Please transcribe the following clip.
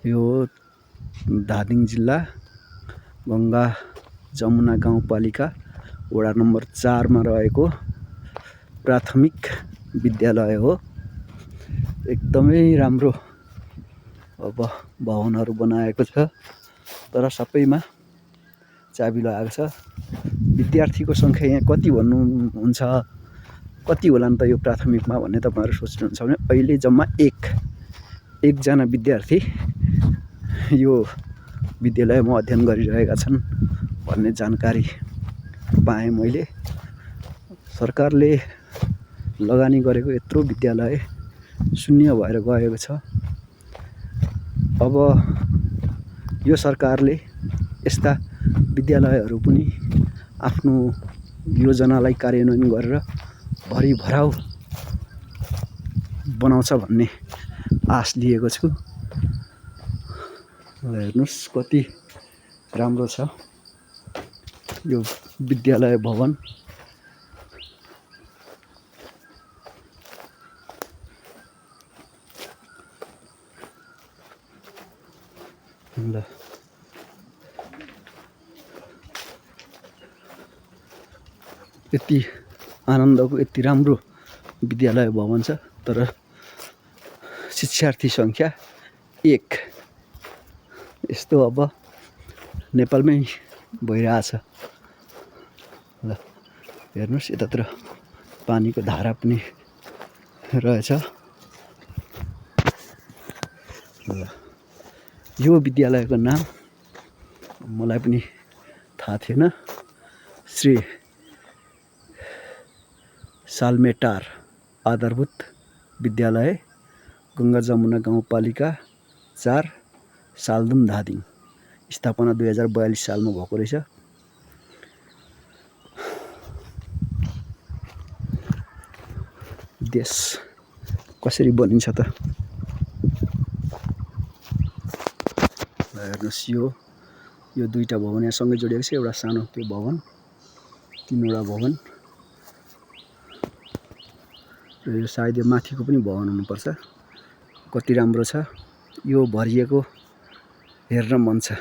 यो धादिङ जिल्ला गङ्गा जमुना गाउँपालिका वडा नम्बर 4 मा रहेको प्राथमिक विद्यालय हो। एकदमै राम्रो अब भवनहरू बनाएको छ, तर सबैमा चाबी लगाएको छ। विद्यार्थीको सङ्ख्या यहाँ कति भन्नुहुन्छ, कति होला नि त यो प्राथमिकमा भन्ने तपाईहरु सोच्नुहुन्छ भने अहिले जम्मा एकजना विद्यार्थी यो विद्यालयमा अध्ययन गरिरहेका छन् भन्ने जानकारी पाएँ मैले। सरकारले लगानी गरेको यत्रो विद्यालय शून्य भएर गएको छ। अब यो सरकारले यस्ता विद्यालयहरू पनि आफ्नो योजनालाई कार्यान्वयन गरेर भरिभराउ बनाउँछ भन्ने आश लिएको छु। हेर्नुस् कति राम्रो छ यो विद्यालय भवन। ल यति आनन्दको यति राम्रो विद्यालय भवन छ, तर शिक्षार्थी सङ्ख्या 1। यस्तो अब नेपालमै भइरहेछ। ल हेर्नुस् यतातिर पानीको धारा पनि रहेछ। ल यो विद्यालयको नाम मलाई पनि थाहा थिएन। श्री सालमेटार आधारभूत विद्यालय गङ्गा जमुना गाउँपालिका 4 साल्दुम धादिङ। स्थापना 2042 सालमा भएको रहेछ। देश कसरी बनिन्छ त? हेर्नुस् यो दुईटा भवन यहाँ सँगै जोडिएको छ। एउटा सानो त्यो भवन, 3वटा भवन र यो सायद यो माथिको पनि भवन हुनुपर्छ। कति राम्रो छ यो भरिएको, हेर्न मन छ।